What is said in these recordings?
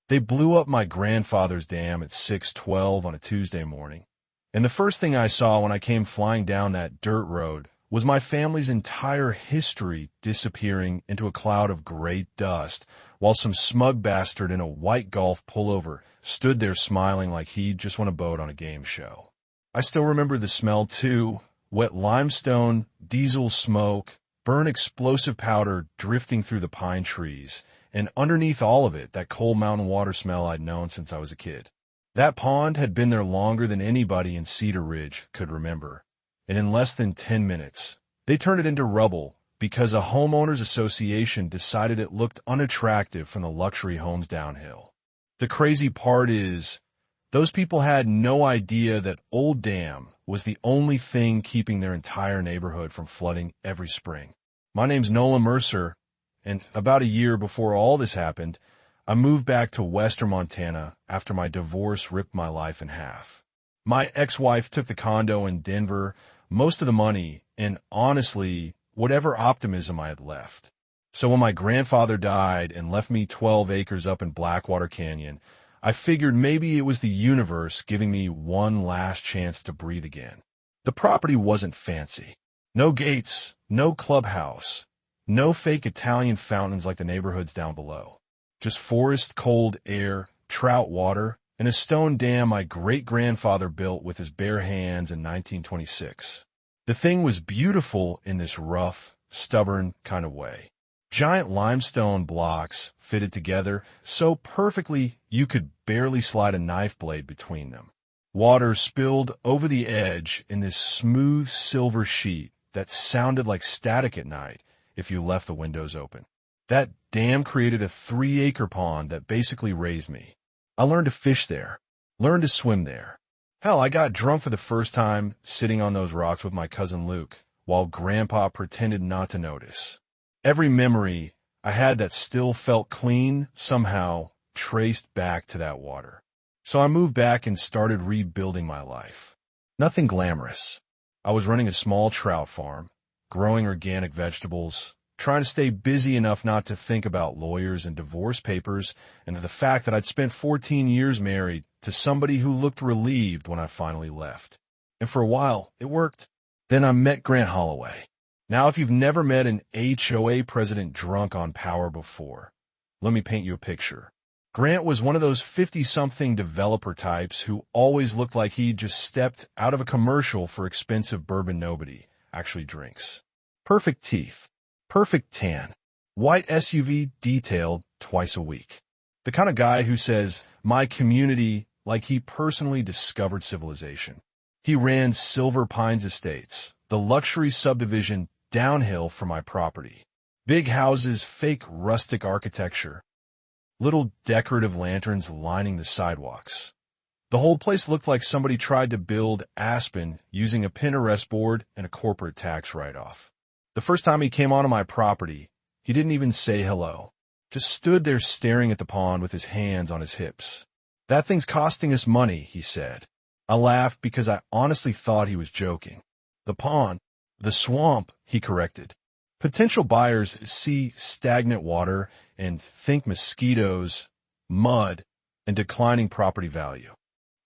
They blew up my grandfather's dam at 6:12 on a Tuesday morning. And the first thing I saw when I came flying down that dirt road was my family's entire history disappearing into a cloud of gray dust, while some smug bastard in a white Golf pullover stood there smiling like he'd just won a boat on a game show. I still remember the smell too: wet limestone, diesel smoke, burnt explosive powder drifting through the pine trees, and underneath all of it, that cold mountain water smell I'd known since I was a kid. That pond had been there longer than anybody in Cedar Ridge could remember, and in less than 10 minutes, they turned it into rubble because a homeowners association decided it looked unattractive from the luxury homes downhill. The crazy part is, those people had no idea that Old Dam was the only thing keeping their entire neighborhood from flooding every spring. My name's Nolan Mercer, and about a year before all this happened, I moved back to western Montana after my divorce ripped my life in half. My ex-wife took the condo in Denver, most of the money, and honestly, whatever optimism I had left. So when my grandfather died and left me 12 acres up in Blackwater Canyon, I figured maybe it was the universe giving me one last chance to breathe again. The property wasn't fancy. No gates, no clubhouse, no fake Italian fountains like the neighborhoods down below. Just forest, cold air, trout water, and a stone dam my great-grandfather built with his bare hands in 1926. The thing was beautiful in this rough, stubborn kind of way. Giant limestone blocks fitted together so perfectly you could barely slide a knife blade between them. Water spilled over the edge in this smooth silver sheet that sounded like static at night if you left the windows open. That dam created a 3-acre pond that basically raised me. I learned to fish there, learned to swim there. Hell, I got drunk for the first time sitting on those rocks with my cousin Luke, while Grandpa pretended not to notice. Every memory I had that still felt clean somehow traced back to that water. So I moved back and started rebuilding my life. Nothing glamorous. I was running a small trout farm, growing organic vegetables, trying to stay busy enough not to think about lawyers and divorce papers and the fact that I'd spent 14 years married to somebody who looked relieved when I finally left. And for a while, it worked. Then I met Grant Holloway. Now, if you've never met an HOA president drunk on power before, let me paint you a picture. Grant was one of those 50-something developer types who always looked like he'd just stepped out of a commercial for expensive bourbon nobody actually drinks. Perfect teeth, perfect tan, white SUV detailed twice a week. The kind of guy who says, "my community," like he personally discovered civilization. He ran Silver Pines Estates, the luxury subdivision downhill from my property. Big houses, fake rustic architecture, little decorative lanterns lining the sidewalks. The whole place looked like somebody tried to build Aspen using a Pinterest board and a corporate tax write-off. The first time he came onto my property, he didn't even say hello. Just stood there staring at the pond with his hands on his hips. "That thing's costing us money," he said. I laughed because I honestly thought he was joking. "The pond, the swamp," he corrected. Potential buyers see stagnant water and think mosquitoes, mud, and declining property value.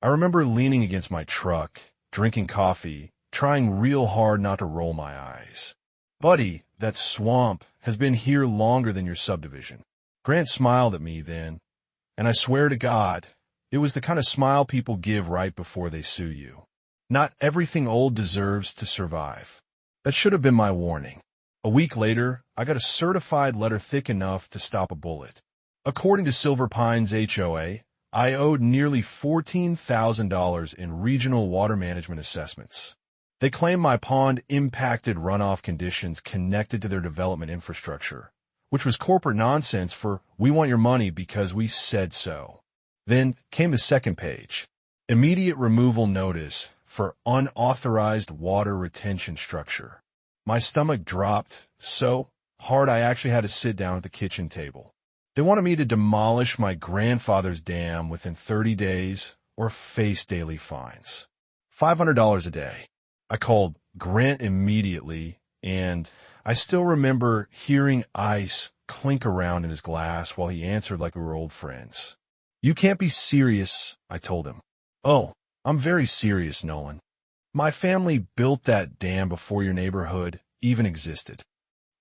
I remember leaning against my truck, drinking coffee, trying real hard not to roll my eyes. "Buddy, that swamp has been here longer than your subdivision." Grant smiled at me then, and I swear to God, it was the kind of smile people give right before they sue you. Not everything old deserves to survive. That should have been my warning. A week later, I got a certified letter thick enough to stop a bullet. According to Silver Pines HOA, I owed nearly $14,000 in regional water management assessments. They claimed my pond impacted runoff conditions connected to their development infrastructure, which was corporate nonsense for "we want your money because we said so." Then came the second page. Immediate removal notice for unauthorized water retention structure. My stomach dropped so hard I actually had to sit down at the kitchen table. They wanted me to demolish my grandfather's dam within 30 days or face daily fines. $500 a day. I called Grant immediately, and I still remember hearing ice clink around in his glass while he answered like we were old friends. You can't be serious, I told him. Oh, I'm very serious, Nolan. My family built that dam before your neighborhood even existed.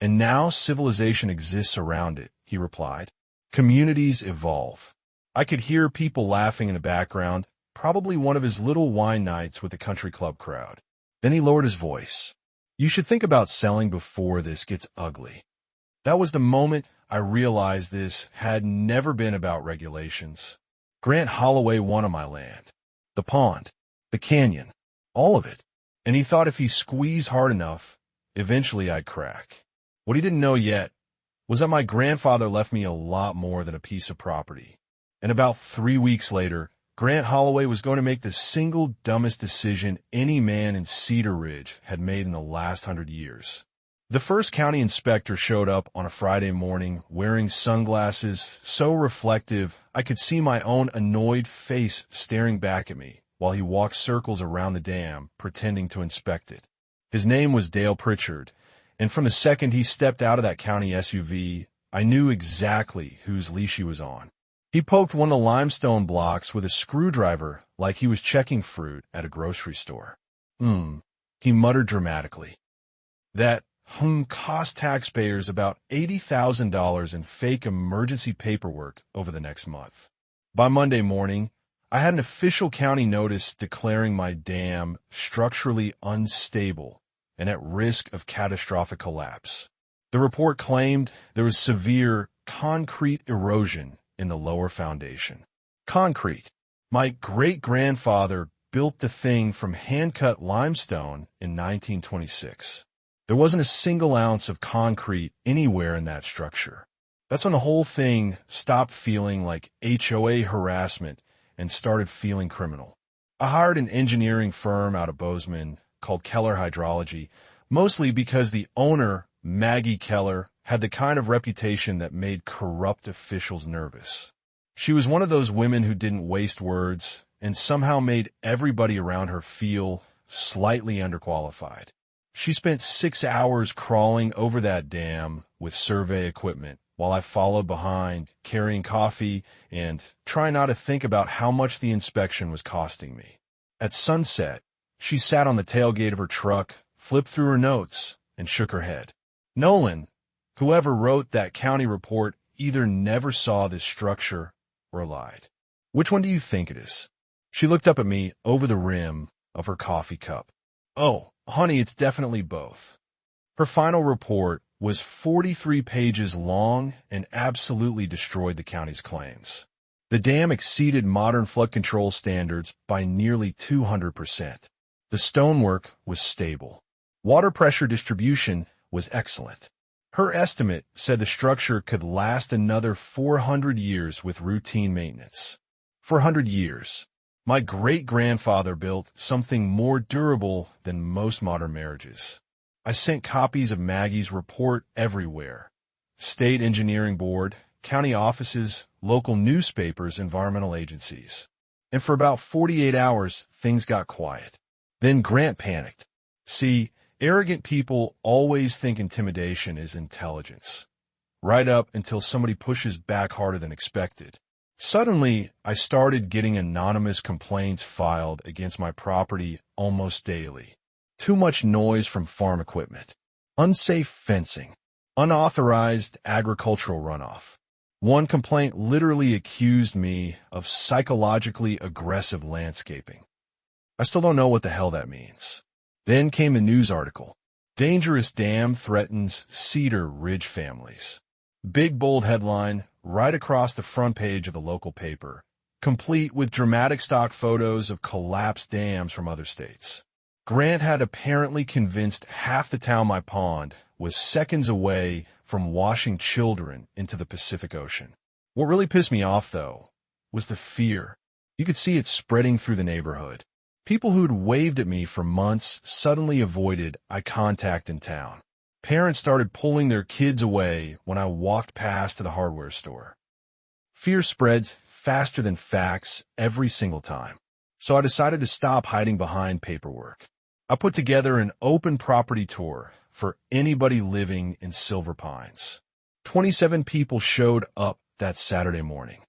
And now civilization exists around it, he replied. Communities evolve. I could hear people laughing in the background, probably one of his little wine nights with the country club crowd. Then he lowered his voice. You should think about selling before this gets ugly. That was the moment I realized this had never been about regulations. Grant Holloway wanted my land, the pond, the canyon, all of it. And he thought if he squeezed hard enough, eventually I'd crack. What he didn't know yet was that my grandfather left me a lot more than a piece of property. And about 3 weeks later, Grant Holloway was going to make the single dumbest decision any man in Cedar Ridge had made in the last 100 years. The first county inspector showed up on a Friday morning wearing sunglasses so reflective I could see my own annoyed face staring back at me while he walked circles around the dam pretending to inspect it. His name was Dale Pritchard, and from the second he stepped out of that county SUV, I knew exactly whose leash he was on. He poked one of the limestone blocks with a screwdriver like he was checking fruit at a grocery store. He muttered dramatically. That cost taxpayers about $80,000 in fake emergency paperwork over the next month. By Monday morning, I had an official county notice declaring my dam structurally unstable and at risk of catastrophic collapse. The report claimed there was severe concrete erosion in the lower foundation. Concrete. My great-grandfather built the thing from hand-cut limestone in 1926. There wasn't a single ounce of concrete anywhere in that structure. That's when the whole thing stopped feeling like HOA harassment and started feeling criminal. I hired an engineering firm out of Bozeman called Keller Hydrology, mostly because the owner, Maggie Keller, had the kind of reputation that made corrupt officials nervous. She was one of those women who didn't waste words and somehow made everybody around her feel slightly underqualified. She spent 6 hours crawling over that dam with survey equipment while I followed behind, carrying coffee and trying not to think about how much the inspection was costing me. At sunset, she sat on the tailgate of her truck, flipped through her notes, and shook her head. Nolan, whoever wrote that county report, either never saw this structure or lied. Which one do you think it is? She looked up at me over the rim of her coffee cup. Oh, honey, it's definitely both. Her final report was 43 pages long and absolutely destroyed the county's claims. The dam exceeded modern flood control standards by nearly 200%. The stonework was stable. Water pressure distribution was excellent. Her estimate said the structure could last another 400 years with routine maintenance. 400 years. My great-grandfather built something more durable than most modern marriages. I sent copies of Maggie's report everywhere. State engineering board, county offices, local newspapers, environmental agencies. And for about 48 hours, things got quiet. Then Grant panicked. See, arrogant people always think intimidation is intelligence. Right up until somebody pushes back harder than expected. Suddenly, I started getting anonymous complaints filed against my property almost daily. Too much noise from farm equipment, unsafe fencing, unauthorized agricultural runoff. One complaint literally accused me of psychologically aggressive landscaping. I still don't know what the hell that means. Then came a news article. Dangerous dam threatens Cedar Ridge families. Big bold headline right across the front page of the local paper, complete with dramatic stock photos of collapsed dams from other states. Grant had apparently convinced half the town my pond was seconds away from washing children into the Pacific Ocean. What really pissed me off, though, was the fear. You could see it spreading through the neighborhood. People who'd waved at me for months suddenly avoided eye contact in town. Parents started pulling their kids away when I walked past to the hardware store. Fear spreads faster than facts every single time. So I decided to stop hiding behind paperwork. I put together an open property tour for anybody living in Silver Pines. 27 people showed up that Saturday morning.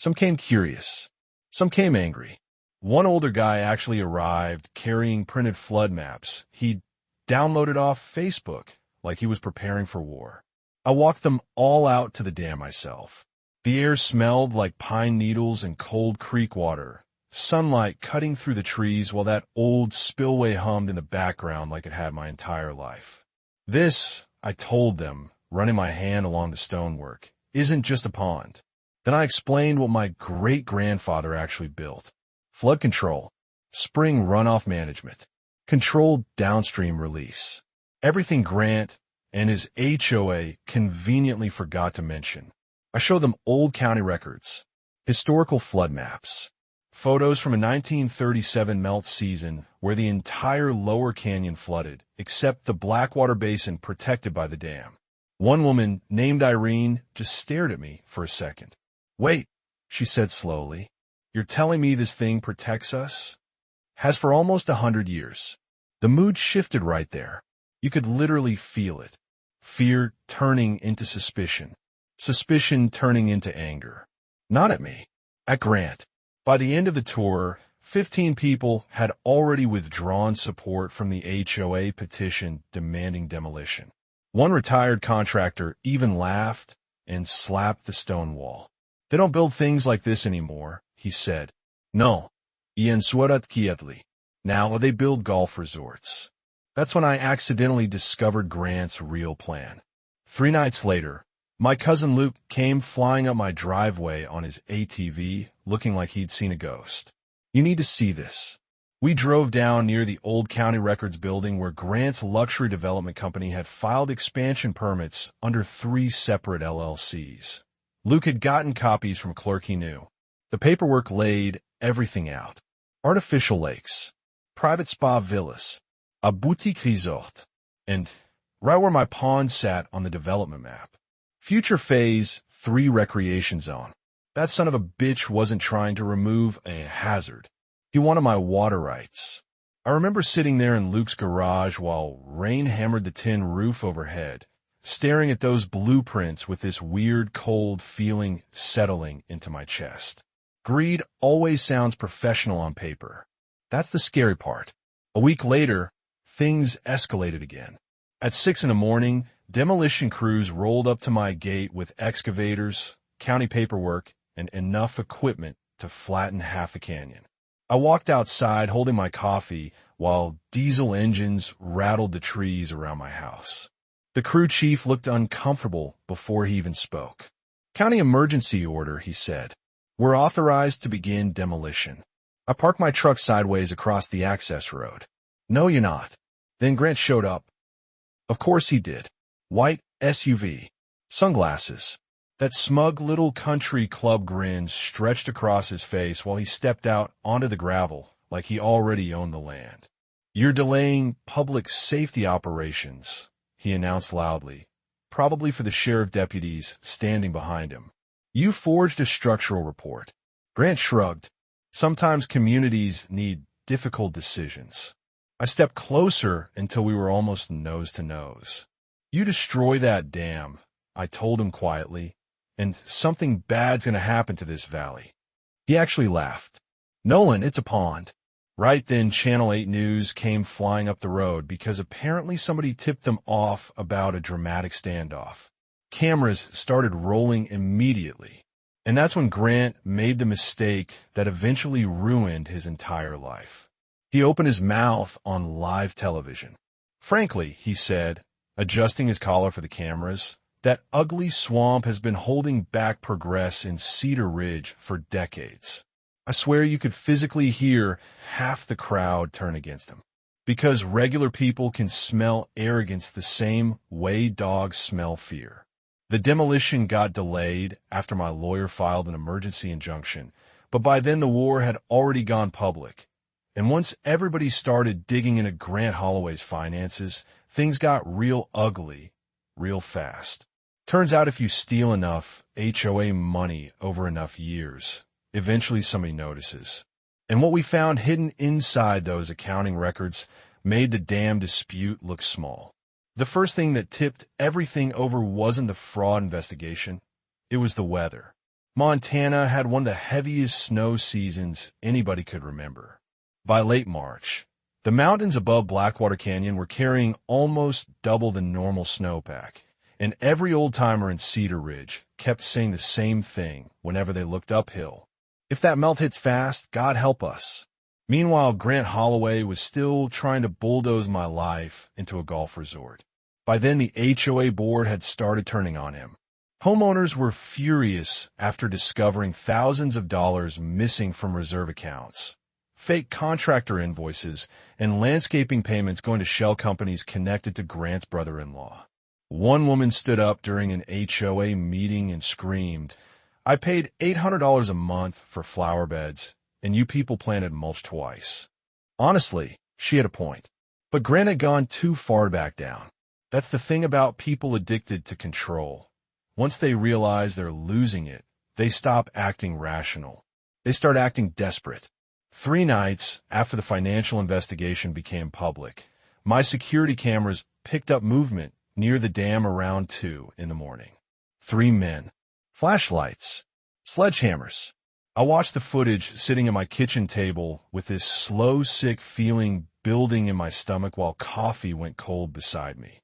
Some came curious. Some came angry. One older guy actually arrived carrying printed flood maps he'd downloaded off Facebook like he was preparing for war. I walked them all out to the dam myself. The air smelled like pine needles and cold creek water, sunlight cutting through the trees while that old spillway hummed in the background like it had my entire life. This, I told them, running my hand along the stonework, isn't just a pond. Then I explained what my great-grandfather actually built. Flood control, spring runoff management, controlled downstream release. Everything Grant and his HOA conveniently forgot to mention. I showed them old county records, historical flood maps, photos from a 1937 melt season where the entire lower canyon flooded, except the Blackwater Basin protected by the dam. One woman, named Irene, just stared at me for a second. "Wait," she said slowly. "You're telling me this thing protects us?" Has for almost 100 years. The mood shifted right there. You could literally feel it. Fear turning into suspicion. Suspicion turning into anger. Not at me. At Grant. By the end of the tour, 15 people had already withdrawn support from the HOA petition demanding demolition. One retired contractor even laughed and slapped the stone wall. "They don't build things like this anymore," he said. "No. Ian Swarat Kiatli. Now they build golf resorts." That's when I accidentally discovered Grant's real plan. 3 nights later, my cousin Luke came flying up my driveway on his ATV, looking like he'd seen a ghost. "You need to see this." We drove down near the old county records building where Grant's luxury development company had filed expansion permits under 3 separate LLCs. Luke had gotten copies from a clerk he knew. The paperwork laid everything out. Artificial lakes, private spa villas, a boutique resort, and right where my pond sat on the development map. Future Phase 3 recreation zone. That son of a bitch wasn't trying to remove a hazard. He wanted my water rights. I remember sitting there in Luke's garage while rain hammered the tin roof overhead, staring at those blueprints with this weird cold feeling settling into my chest. Greed always sounds professional on paper. That's the scary part. A week later, things escalated again. At 6 a.m, demolition crews rolled up to my gate with excavators, county paperwork, and enough equipment to flatten half the canyon. I walked outside holding my coffee while diesel engines rattled the trees around my house. The crew chief looked uncomfortable before he even spoke. "County emergency order," he said. "We're authorized to begin demolition." I parked my truck sideways across the access road. "No, you're not." Then Grant showed up. Of course he did. White SUV, sunglasses. That smug little country club grin stretched across his face while he stepped out onto the gravel like he already owned the land. "You're delaying public safety operations," he announced loudly, probably for the sheriff deputies standing behind him. "You forged a structural report." Grant shrugged. Sometimes communities need difficult decisions. I stepped closer until we were almost nose to nose. "You destroy that dam," I told him quietly, "and something bad's going to happen to this valley." He actually laughed. "Nolan, it's a pond." Right then, Channel 8 News came flying up the road because apparently somebody tipped them off about a dramatic standoff. Cameras started rolling immediately. And that's when Grant made the mistake that eventually ruined his entire life. He opened his mouth on live television. "Frankly," he said, adjusting his collar for the cameras, "that ugly swamp has been holding back progress in Cedar Ridge for decades." I swear you could physically hear half the crowd turn against him. Because regular people can smell arrogance the same way dogs smell fear. The demolition got delayed after my lawyer filed an emergency injunction, but by then the war had already gone public. And once everybody started digging into Grant Holloway's finances, things got real ugly, real fast. Turns out if you steal enough HOA money over enough years, eventually somebody notices. And what we found hidden inside those accounting records made the dam dispute look small. The first thing that tipped everything over wasn't the fraud investigation. It was the weather. Montana had one of the heaviest snow seasons anybody could remember. By late March, the mountains above Blackwater Canyon were carrying almost double the normal snowpack, and every old-timer in Cedar Ridge kept saying the same thing whenever they looked uphill. If that melt hits fast, God help us. Meanwhile, Grant Holloway was still trying to bulldoze my life into a golf resort. By then, the HOA board had started turning on him. Homeowners were furious after discovering thousands of dollars missing from reserve accounts, fake contractor invoices, and landscaping payments going to shell companies connected to Grant's brother-in-law. One woman stood up during an HOA meeting and screamed, "I paid $800 a month for flower beds, and you people planted mulch twice." Honestly, she had a point. But Grant had gone too far to back down. That's the thing about people addicted to control. Once they realize they're losing it, they stop acting rational. They start acting desperate. 3 nights after the financial investigation became public, my security cameras picked up movement near the dam around 2 in the morning. 3 men. Flashlights. Sledgehammers. I watched the footage sitting at my kitchen table with this slow, sick feeling building in my stomach while coffee went cold beside me.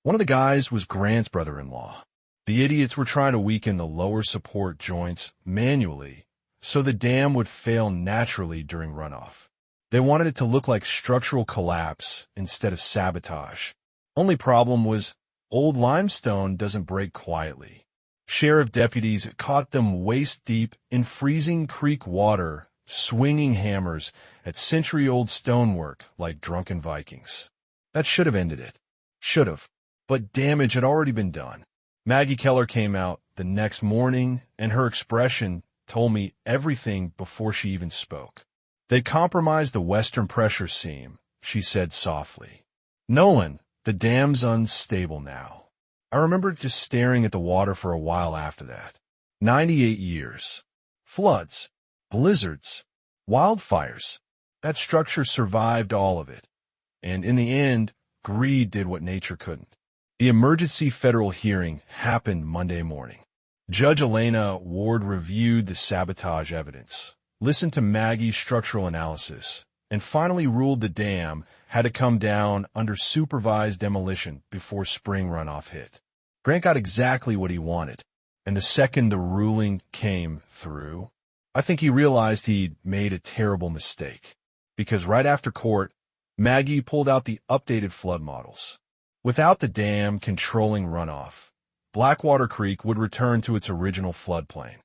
One of the guys was Grant's brother-in-law. The idiots were trying to weaken the lower support joints manually so the dam would fail naturally during runoff. They wanted it to look like structural collapse instead of sabotage. Only problem was old limestone doesn't break quietly. Sheriff deputies caught them waist-deep in freezing creek water, swinging hammers at century-old stonework like drunken Vikings. That should have ended it. Should have. But damage had already been done. Maggie Keller came out the next morning, and her expression told me everything before she even spoke. "They compromised the western pressure seam," she said softly. "Nolan, the dam's unstable now." I remember just staring at the water for a while after that. 98 years. Floods. Blizzards. Wildfires. That structure survived all of it. And in the end, greed did what nature couldn't. The emergency federal hearing happened Monday morning. Judge Elena Ward reviewed the sabotage evidence, listened to Maggie's structural analysis, and finally ruled the dam had to come down under supervised demolition before spring runoff hit. Grant got exactly what he wanted, and the second the ruling came through, I think he realized he'd made a terrible mistake. Because right after court, Maggie pulled out the updated flood models. Without the dam controlling runoff, Blackwater Creek would return to its original floodplain,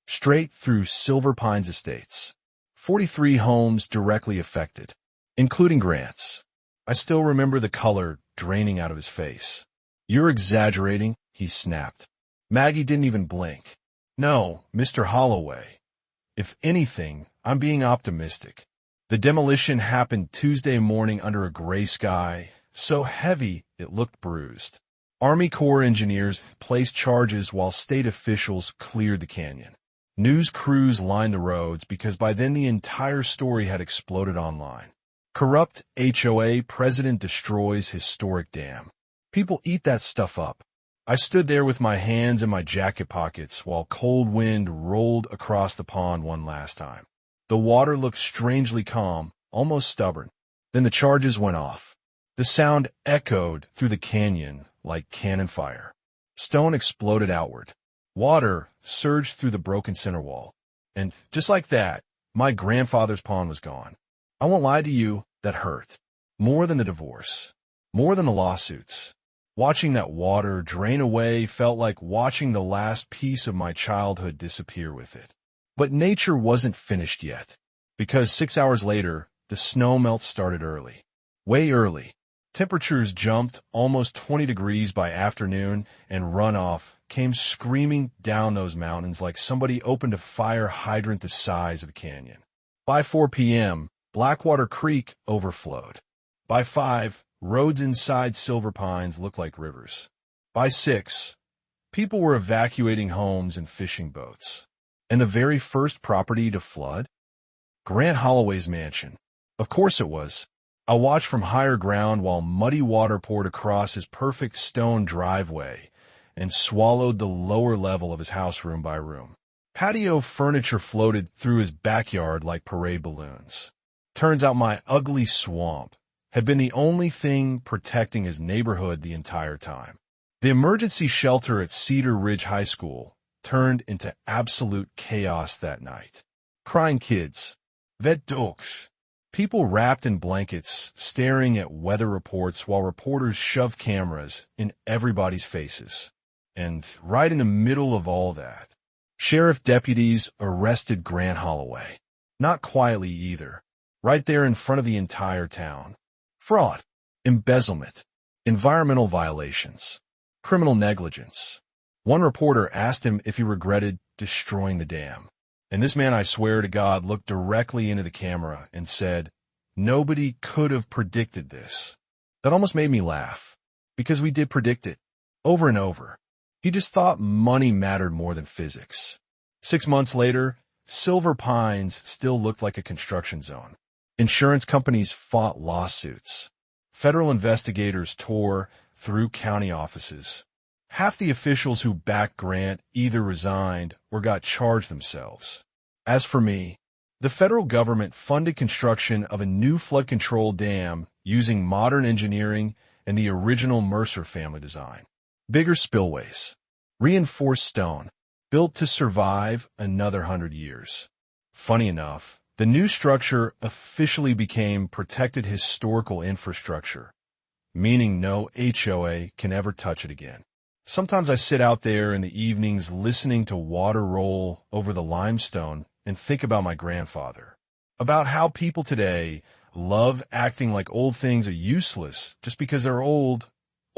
straight through Silver Pines Estates. 43 homes directly affected, including Grant's. I still remember the color draining out of his face. "You're exaggerating," he snapped. Maggie didn't even blink. "No, Mr. Holloway. If anything, I'm being optimistic. The demolition happened Tuesday morning under a gray sky, so heavy it looked bruised. Army Corps engineers placed charges while state officials cleared the canyon. News crews lined the roads because by then the entire story had exploded online. Corrupt HOA president destroys historic dam. People eat that stuff up. I stood there with my hands in my jacket pockets while cold wind rolled across the pond one last time. The water looked strangely calm, almost stubborn. Then the charges went off. The sound echoed through the canyon like cannon fire. Stone exploded outward. Water surged through the broken center wall. And just like that, my grandfather's pond was gone. I won't lie to you, that hurt. More than the divorce. More than the lawsuits. Watching that water drain away felt like watching the last piece of my childhood disappear with it. But nature wasn't finished yet, because 6 hours later, the snow melt started early. Way early. Temperatures jumped almost 20 degrees by afternoon, and runoff came screaming down those mountains like somebody opened a fire hydrant the size of a canyon. By 4 p.m., Blackwater Creek overflowed. By 5, roads inside Silver Pines looked like rivers. By 6, people were evacuating homes and fishing boats. And the very first property to flood? Grant Holloway's mansion. Of course it was. I watched from higher ground while muddy water poured across his perfect stone driveway and swallowed the lower level of his house room by room. Patio furniture floated through his backyard like parade balloons. Turns out my ugly swamp had been the only thing protecting his neighborhood the entire time. The emergency shelter at Cedar Ridge High School turned into absolute chaos that night. Crying kids, vet dogs, people wrapped in blankets staring at weather reports while reporters shoved cameras in everybody's faces. And right in the middle of all that, sheriff deputies arrested Grant Holloway. Not quietly either, right there in front of the entire town. Fraud, embezzlement, environmental violations, criminal negligence. One reporter asked him if he regretted destroying the dam. And this man, I swear to God, looked directly into the camera and said, "Nobody could have predicted this." That almost made me laugh, because we did predict it, over and over. He just thought money mattered more than physics. 6 months later, Silver Pines still looked like a construction zone. Insurance companies fought lawsuits. Federal investigators tore through county offices. Half the officials who backed Grant either resigned or got charged themselves. As for me, the federal government funded construction of a new flood control dam using modern engineering and the original Mercer family design. Bigger spillways, reinforced stone, built to survive another 100 years. Funny enough, the new structure officially became protected historical infrastructure, meaning no HOA can ever touch it again. Sometimes I sit out there in the evenings listening to water roll over the limestone and think about my grandfather, about how people today love acting like old things are useless just because they're old.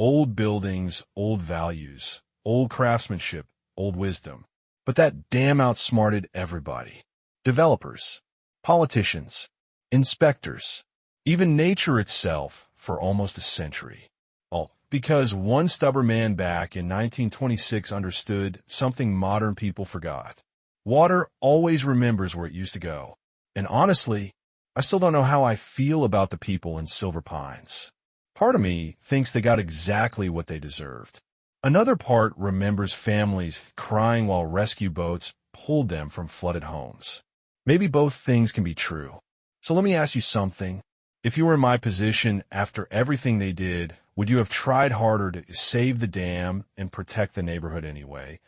Old buildings, old values, old craftsmanship, old wisdom. But that dam outsmarted everybody. Developers, politicians, inspectors, even nature itself for almost a century. All because one stubborn man back in 1926 understood something modern people forgot. Water always remembers where it used to go. And honestly, I still don't know how I feel about the people in Silver Pines. Part of me thinks they got exactly what they deserved. Another part remembers families crying while rescue boats pulled them from flooded homes. Maybe both things can be true. So let me ask you something. If you were in my position after everything they did, would you have tried harder to save the dam and protect the neighborhood anyway?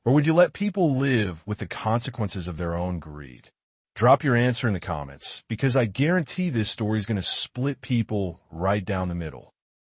Or would you let people live with the consequences of their own greed? Drop your answer in the comments, because I guarantee this story is going to split people right down the middle.